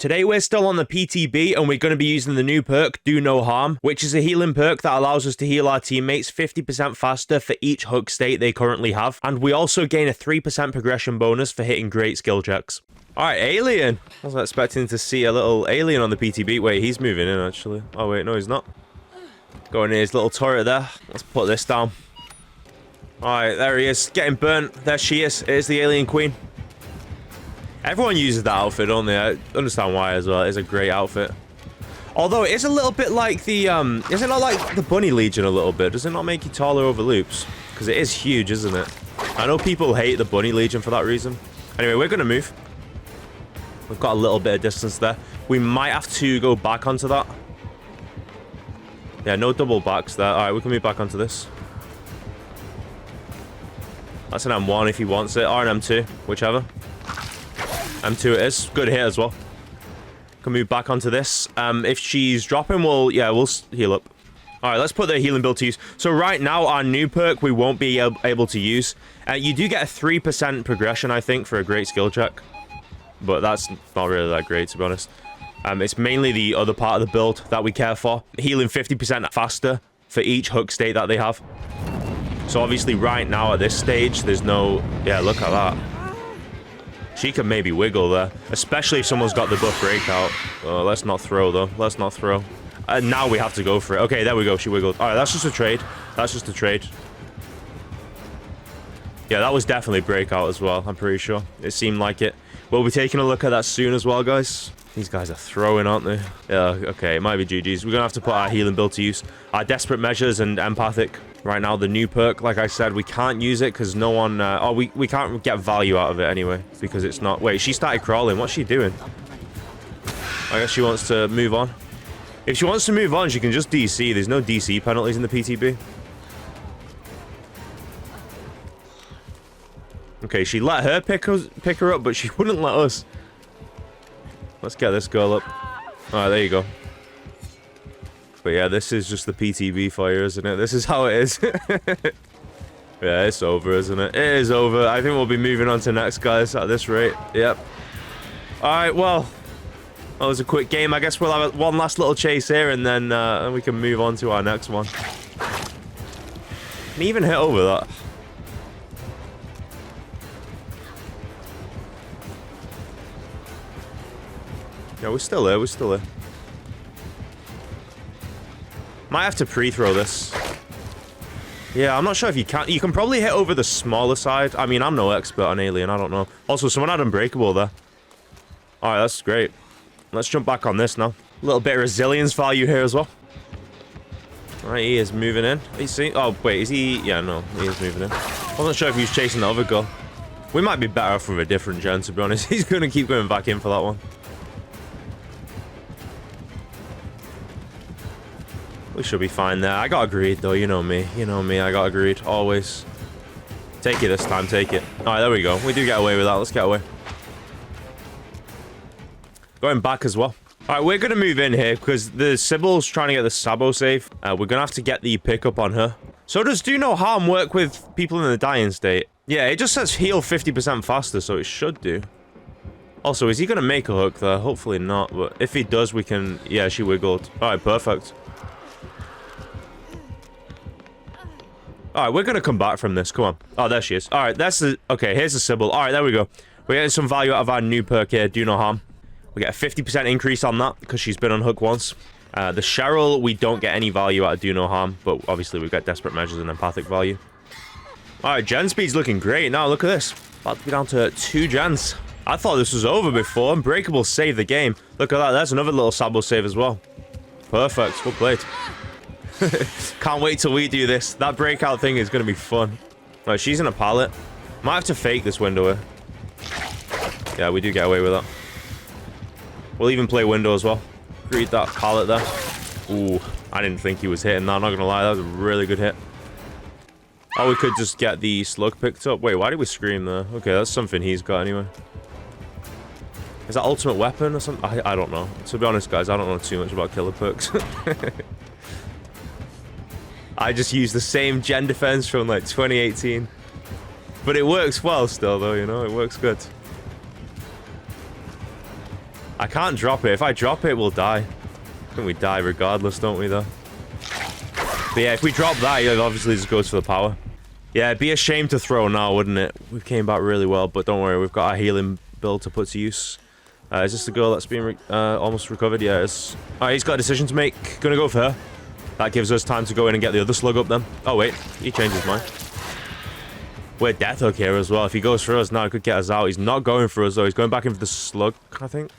Today we're still on the PTB and we're going to be using the new perk, Do No Harm, which is a healing perk that allows us to heal our teammates 50% faster for each hook state they currently have. And we also gain a 3% progression bonus for hitting great skill checks. Alright, alien. I was expecting to see a little alien on the PTB. Wait, he's moving in actually. Oh wait, no he's not. Going in his little turret there. Let's put this down. Alright, there he is. Getting burnt. There she is. It is the alien queen. Everyone uses that outfit, don't they? I understand why as well. It's a great outfit. Although it is a little bit like the, is it not like the Bunny Legion a little bit? Does it not make you taller over loops? Because it is huge, isn't it? I know people hate the Bunny Legion for that reason. Anyway, we're going to move. We've got a little bit of distance there. We might have to go back onto that. Yeah, no double backs there. Alright, we can move back onto this. That's an M1 if he wants it, or an M2, whichever. M2 it is. Good hit as well. Can move back onto this. If she's dropping, we'll heal up. Alright, let's put the healing build to use. So right now, our new perk we won't be able to use. You do get a 3% progression, I think, for a great skill check. But that's not really that great, to be honest. It's mainly the other part of the build that we care for. Healing 50% faster for each hook state that they have. So obviously right now at this stage, there's no... Yeah, look at that. She can maybe wiggle there. Especially if someone's got the buff breakout. Oh, let's not throw, though. Let's not throw. Now we have to go for it. Okay, there we go. She wiggled. Alright, that's just a trade. That's just a trade. Yeah, that was definitely breakout as well. I'm pretty sure. It seemed like it. We'll be taking a look at that soon as well, guys. These guys are throwing, aren't they? Yeah, okay. It might be GG's. We're going to have to put our healing build to use. Our desperate measures and empathic. Right now, the new perk, like I said, we can't use it because no one... we can't get value out of it anyway. Because it's not... Wait, she started crawling. What's she doing? I guess she wants to move on. If she wants to move on, she can just DC. There's no DC penalties in the PTB. Okay, she let her pick her up, but she wouldn't let us. Let's get this girl up. Alright, there you go. But yeah, this is just the PTB fire, isn't it? This is how it is. Yeah, it's over, isn't it? It is over. I think we'll be moving on to next, guys, at this rate. Yep. Alright, well. That was a quick game. I guess we'll have one last little chase here, and then we can move on to our next one. Can he even hit over that? Yeah, we're still there. We're still there. Might have to pre-throw this. Yeah, I'm not sure if you can. You can probably hit over the smaller side. I mean, I'm no expert on alien. I don't know. Also, someone had unbreakable there. Alright, that's great. Let's jump back on this now. A little bit of resilience value here as well. Alright, he is moving in. He's seeing... Oh, wait, is he... Yeah, no, he is moving in. Wasn't sure if he was chasing the other girl. We might be better off with a different gen, to be honest. He's going to keep going back in for that one. We should be fine there. I got agreed, though. You know me. You know me. I got agreed. Always. Take it this time. Take it. Alright, there we go. We do get away with that. Let's get away. Going back as well. Alright, we're going to move in here because the Sibyl's trying to get the Sabo save. We're going to have to get the pickup on her. So does Do No Harm work with people in the dying state? Yeah, it just says heal 50% faster, so it should do. Also, is he going to make a hook there? Hopefully not, but if he does, we can... Yeah, she wiggled. Alright, perfect. Alright, we're going to come back from this. Come on. Oh, there she is. Alright, that's the... Okay, here's the Sibyl. Alright, there we go. We're getting some value out of our new perk here, Do No Harm. We get a 50% increase on that because she's been on hook once. The Cheryl, we don't get any value out of Do No Harm, but obviously we've got desperate measures and empathic value. Alright, gen speed's looking great. Now, look at this. About to be down to 2 gens. I thought this was over before. Unbreakable saved the game. Look at that. There's another little Sabo save as well. Perfect. Well played. Can't wait till we do this. That breakout thing is going to be fun. Right, she's in a pallet. Might have to fake this window here. Yeah, we do get away with that. We'll even play window as well. Read that pallet there. Ooh, I didn't think he was hitting that. I'm not going to lie. That was a really good hit. Oh, we could just get the slug picked up. Wait, why did we scream there? Okay, that's something he's got anyway. Is that ultimate weapon or something? I don't know. To be honest, guys, I don't know too much about killer perks. I just use the same gen defense from like 2018. But it works well still though, you know, it works good. I can't drop it. If I drop it, we'll die. I think we die regardless, don't we, though? But yeah, if we drop that, it obviously just goes for the power. Yeah, it'd be a shame to throw now, wouldn't it? We came back really well, but don't worry. We've got our healing build to put to use. Is this the girl that's been almost recovered? Yeah, it's... Alright, he's got a decision to make. Gonna go for her. That gives us time to go in and get the other slug up then. Oh, wait. He changed his mind. We're death hook here as well. If he goes for us now, he could get us out. He's not going for us, though. He's going back in for the slug, I think.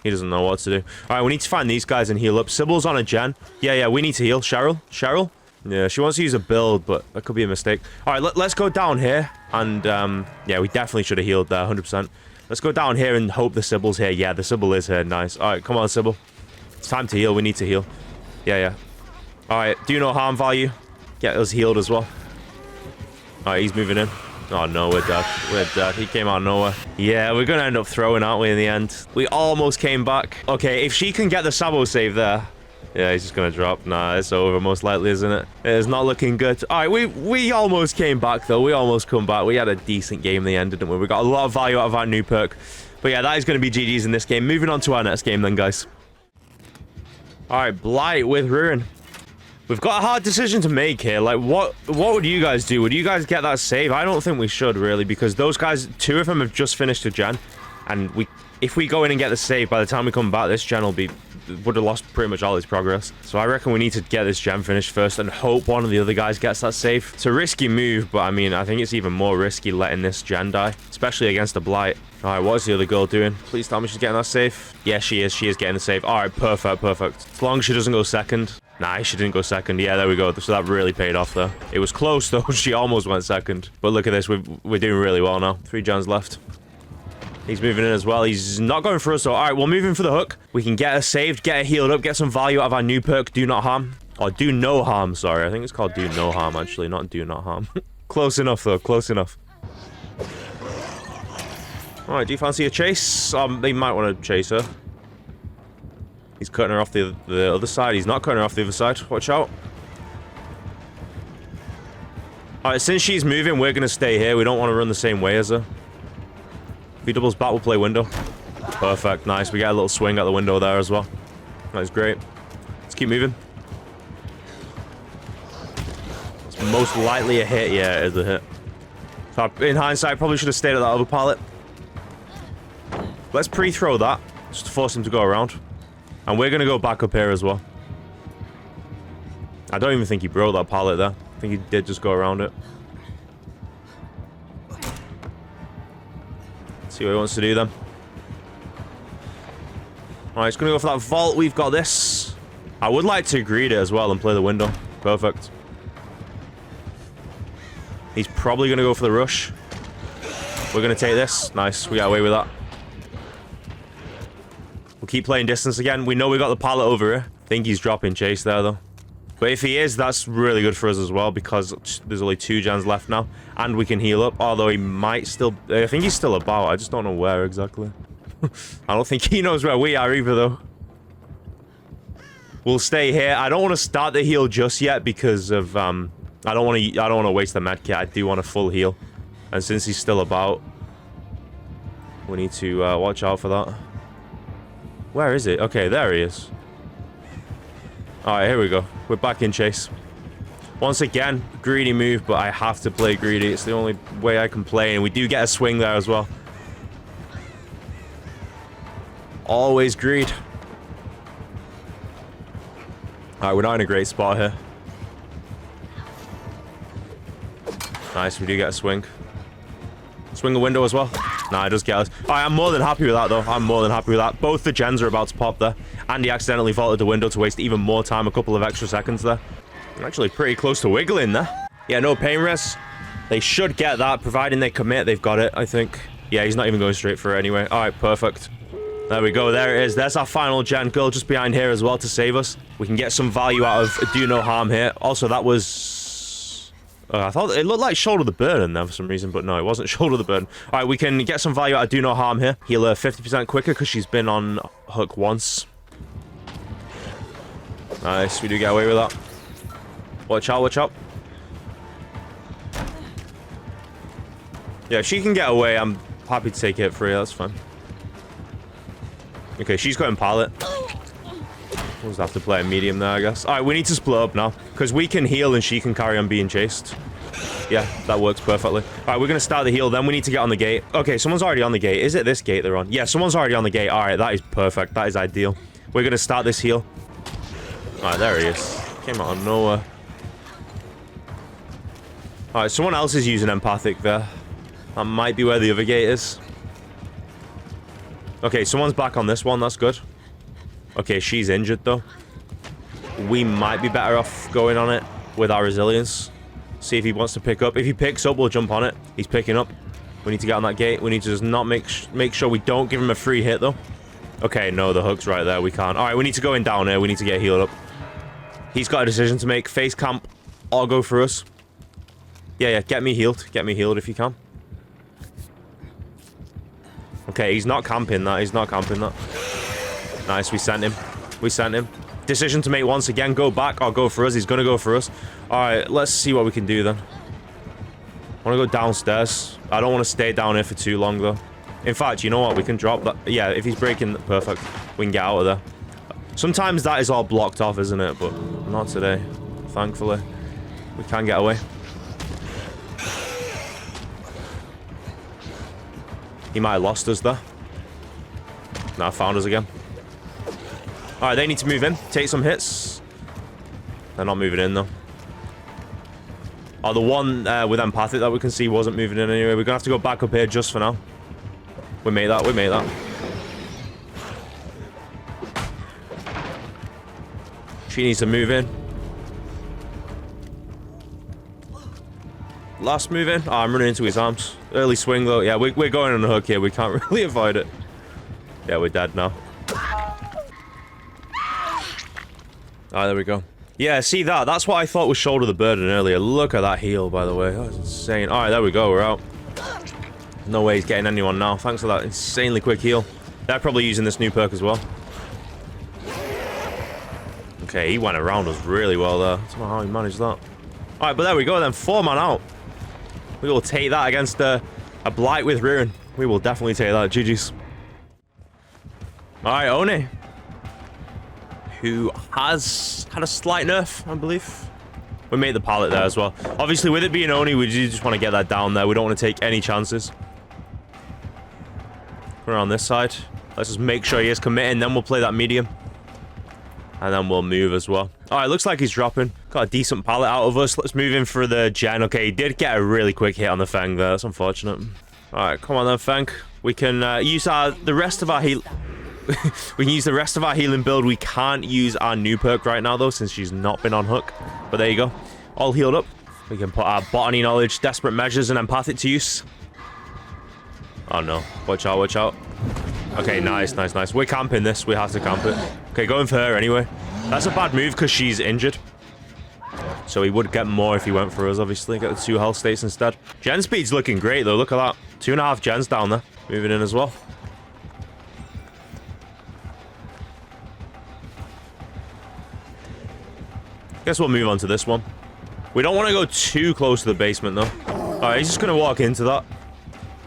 He doesn't know what to do. Alright, we need to find these guys and heal up. Sybil's on a gen. Yeah, we need to heal. Cheryl? Cheryl? Yeah, she wants to use a build, but that could be a mistake. Alright, let's go down here. And, yeah, we definitely should have healed there, 100%. Let's go down here and hope the Sybil's here. Yeah, the Sybil is here. Nice. Alright, come on, Sybil. It's time to heal. We need to heal. Yeah. Alright, do no harm value. Get us healed as well. Alright, he's moving in. Oh no, we're dead. We're dead. He came out of nowhere. Yeah, we're gonna end up throwing, aren't we, in the end? We almost came back. Okay, if she can get the Sabo save there. Yeah, he's just gonna drop. Nah, it's over most likely, isn't it? It's not looking good. Alright, we almost came back, though. We almost come back. We had a decent game in the end, didn't we? We got a lot of value out of our new perk. But yeah, that is going to be GG's in this game. Moving on to our next game then, guys. Alright, Blight with Ruin. We've got a hard decision to make here. Like, what would you guys do? Would you guys get that save? I don't think we should, really, because those guys, 2 of them have just finished a gen. And if we go in and get the save, by the time we come back, this gen would have lost pretty much all its progress. So I reckon we need to get this gen finished first and hope one of the other guys gets that save. It's a risky move, but I mean, I think it's even more risky letting this gen die, especially against a Blight. Alright, what is the other girl doing? Please tell me she's getting that save. Yeah, she is. She is getting the save. Alright, perfect. As long as she doesn't go second. Nah, she didn't go second. Yeah, there we go. So that really paid off, though. It was close, though. She almost went second. But look at this. We're doing really well now. 3 gens left. He's moving in as well. He's not going for us, so alright, we'll move in for the hook. We can get her saved, get her healed up, get some value out of our new perk, Do Not Harm. Or Do No Harm, sorry. I think it's called Do No Harm, actually, not Do Not Harm. Close enough, though. Close enough. Alright, do you fancy a chase? They might want to chase her. He's cutting her off the other side. He's not cutting her off the other side. Watch out. Alright, since she's moving, we're going to stay here. We don't want to run the same way as her. If he doubles back, we'll play window. Perfect. Nice. We get a little swing out the window there as well. That's great. Let's keep moving. It's most likely a hit. Yeah, it is a hit. So in hindsight, probably should have stayed at that other pallet. Let's pre-throw that, just to force him to go around. And we're going to go back up here as well. I don't even think he broke that pallet there. I think he did just go around it. See what he wants to do then. Alright, he's going to go for that vault. We've got this. I would like to greed it as well and play the window. Perfect. He's probably going to go for the rush. We're going to take this. Nice. We got away with that. We'll keep playing distance again. We know we got the pallet over here. I think he's dropping chase there, though. But if he is, that's really good for us as well, because there's only 2 gens left now. And we can heal up, although he might still... I think he's still about. I just don't know where exactly. I don't think he knows where we are either, though. We'll stay here. I don't want to start the heal just yet because of... I don't want to waste the med kit. I do want a full heal. And since he's still about, we need to watch out for that. Where is it? Okay, there he is. Alright, here we go. We're back in chase. Once again, greedy move, but I have to play greedy. It's the only way I can play, and we do get a swing there as well. Always greed. Alright, we're not in a great spot here. Nice, we do get a swing. Swing the window as well. Nah, it does get us. Alright, I'm more than happy with that, though. I'm more than happy with that. Both the gens are about to pop there. And he accidentally vaulted the window to waste even more time. A couple of extra seconds there. I'm actually pretty close to wiggling there. Yeah, no pain res. They should get that, providing they commit. They've got it, I think. Yeah, he's not even going straight for it anyway. Alright, perfect. There we go. There it is. There's our final gen. Girl just behind here as well to save us. We can get some value out of Do No Harm here. Also, that was... I thought it looked like Shoulder the Burden there for some reason, but no, it wasn't Shoulder the Burden. Alright, we can get some value out of Do No Harm here. Heal her 50% quicker because she's been on hook once. Nice, we do get away with that. Watch out, watch out. Yeah, if she can get away, I'm happy to take it for you, that's fine. Okay, she's going pallet. We'll just have to play a medium there, I guess. All right, we need to split up now. Because we can heal and she can carry on being chased. Yeah, that works perfectly. All right, we're going to start the heal. Then we need to get on the gate. Okay, someone's already on the gate. Is it this gate they're on? Yeah, someone's already on the gate. All right, that is perfect. That is ideal. We're going to start this heal. All right, there he is. Came out of nowhere. All right, someone else is using empathic there. That might be where the other gate is. Okay, someone's back on this one. That's good. Okay, she's injured, though. We might be better off going on it with our resilience. See if he wants to pick up. If he picks up, we'll jump on it. He's picking up. We need to get on that gate. We need to just not make sure we don't give him a free hit, though. Okay, no, the hook's right there. We can't. All right, we need to go in down here. We need to get healed up. He's got a decision to make. Face camp or go for us. Yeah, get me healed. Get me healed if you can. Okay, he's not camping that. He's not camping that. Nice, we sent him. We sent him. Decision to make once again. Go back or go for us. He's going to go for us. All right, let's see what we can do then. I want to go downstairs. I don't want to stay down here for too long, though. In fact, you know what? We can drop that. Yeah, if he's breaking, perfect. We can get out of there. Sometimes that is all blocked off, isn't it? But not today. Thankfully. We can get away. He might have lost us there. Now found us again. Alright, they need to move in. Take some hits. They're not moving in, though. Oh, the one with empathic that we can see wasn't moving in anyway. We're going to have to go back up here just for now. We made that. We made that. She needs to move in. Last move in. Oh, I'm running into his arms. Early swing, though. Yeah, we're going on a hook here. We can't really avoid it. Yeah, we're dead now. Alright, there we go. Yeah, see that? That's what I thought was shoulder the burden earlier. Look at that heal, by the way. That was insane. Alright, there we go. We're out. No way he's getting anyone now. Thanks for that insanely quick heal. They're probably using this new perk as well. Okay, he went around us really well there. I don't know how he managed that. Alright, but there we go then. 4-man out. We will take that against a Blight with Ruin. We will definitely take that. GG's. Alright, Oni. Who has had a slight nerf, I believe. We made the pallet there as well. Obviously, with it being Oni, we just want to get that down there. We don't want to take any chances. We're on this side. Let's just make sure he is committing. Then we'll play that medium. And then we'll move as well. Alright, looks like he's dropping. Got a decent pallet out of us. Let's move in for the gen. Okay, he did get a really quick hit on the Feng there. That's unfortunate. Alright, come on then, Feng. We can use the rest of our heal... we can use the rest of our healing build. We can't use our new perk right now, though, since she's not been on hook. But there you go. All healed up. We can put our botany knowledge, desperate measures, and empathic to use. Oh, no. Watch out, watch out. Okay, nice, nice, nice. We're camping this. We have to camp it. Okay, going for her anyway. That's a bad move because she's injured. So he would get more if he went for us, obviously. Get the 2 health states instead. Gen speed's looking great, though. Look at that. 2.5 gens down there. Moving in as well. Guess we'll move on to this one. We don't want to go too close to the basement, though. Alright, he's just going to walk into that.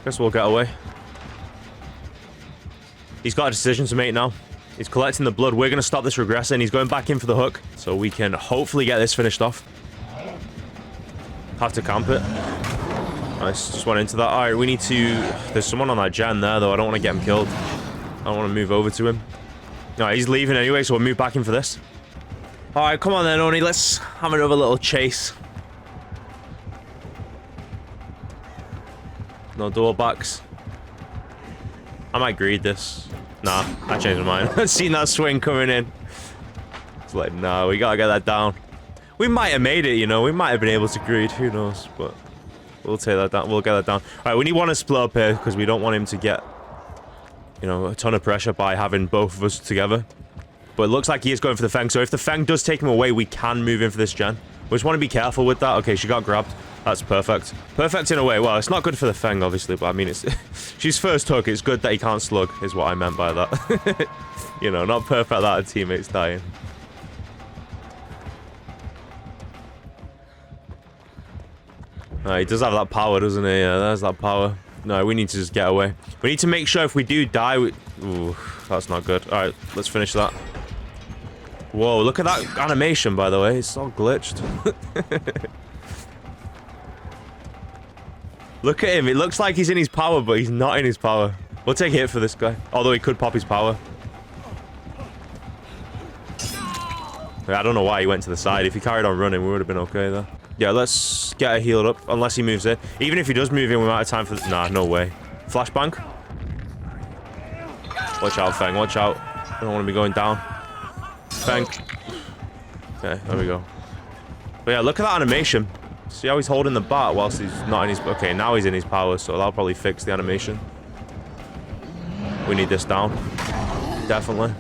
Guess we'll get away. He's got a decision to make now. He's collecting the blood. We're going to stop this regressing. He's going back in for the hook. So we can hopefully get this finished off. Have to camp it. Nice. Just went into that. Alright, we need to... There's someone on that gen there, though. I don't want to get him killed. I don't want to move over to him. Alright, he's leaving anyway, so we'll move back in for this. Alright, come on then, Oni. Let's have another little chase. No door backs. I might greed this. Nah, I changed my mind. I've seen that swing coming in. It's like, nah, we gotta get that down. We might have made it, you know. We might have been able to greed. Who knows? But we'll take that down. We'll get that down. Alright, we need one to split up here because we don't want him to get, you know, a ton of pressure by having both of us together. But it looks like he is going for the Feng. So if the Feng does take him away, we can move in for this gen. We just want to be careful with that. Okay, she got grabbed. That's perfect. Perfect in a way. Well, it's not good for the Feng, obviously, but I mean, it's she's first hook. It's good that he can't slug, is what I meant by that. You know, not perfect that a teammate's dying. He does have that power, doesn't he? Yeah, there's that power. No, we need to just get away. We need to make sure if we do die, ooh, That's not good. All right, let's finish that. Whoa, look at that animation, by the way. It's all glitched. Look at him. It looks like he's in his power, but he's not in his power. We'll take a hit for this guy. Although he could pop his power. I don't know why he went to the side. If he carried on running, we would have been okay there. Yeah, let's get her healed up. Unless he moves in. Even if he does move in, we might have time for... Nah, no way. Flashbang. Watch out, Feng. Watch out. I don't want to be going down. Feng. Okay, there we go. But yeah, look at that animation. See how he's holding the bat whilst he's not in his... Okay, now he's in his power, so that'll probably fix the animation. We need this down. Definitely.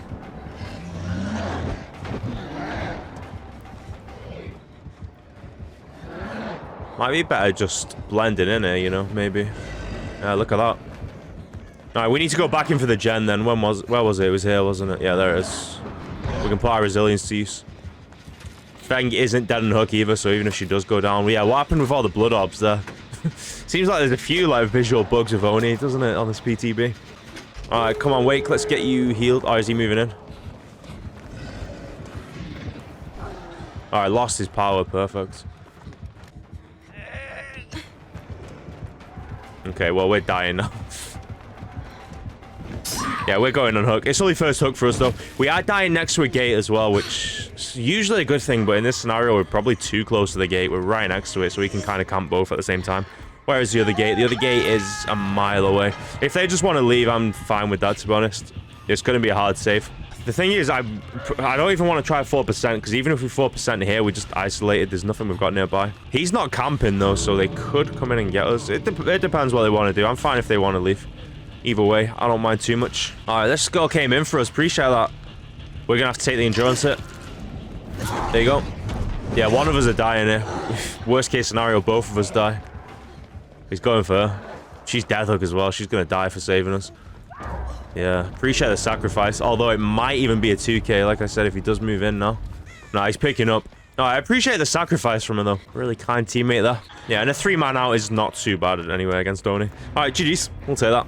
Might be better just blending in here, you know, maybe. Yeah, look at that. Alright, we need to go back in for the gen then. Where was it? It was here, wasn't it? Yeah, there it is. We can put our resilience to use. Feng isn't dead on hook either, so even if she does go down... Yeah, what happened with all the blood orbs there? Seems like there's a few like visual bugs with Oni, doesn't it, on this PTB? Alright, come on, Wake, let's get you healed. Oh, is he moving in? Alright, lost his power, perfect. Okay, well, we're dying now. Yeah, we're going on hook. It's only first hook for us, though. We are dying next to a gate as well, which is usually a good thing, but in this scenario, we're probably too close to the gate. We're right next to it, so we can kind of camp both at the same time. Where is the other gate? The other gate is a mile away. If they just want to leave, I'm fine with that, to be honest. It's going to be a hard save. The thing is, I don't even want to try 4%, because even if we 4% here, we're just isolated. There's nothing we've got nearby. He's not camping, though, so they could come in and get us. It depends what they want to do. I'm fine if they want to leave. Either way, I don't mind too much. All right, this skull came in for us. Appreciate that. We're going to have to take the endurance hit. There you go. Yeah, one of us are dying here. Worst case scenario, both of us die. He's going for her. She's death hook as well. She's going to die for saving us. Yeah, appreciate the sacrifice. Although it might even be a 2k, like I said, if he does move in now. No, he's picking up. No, I appreciate the sacrifice from him, though. Really kind teammate there. Yeah, and a 3-man out is not too bad anyway against Oni. All right, GG's. We'll take that.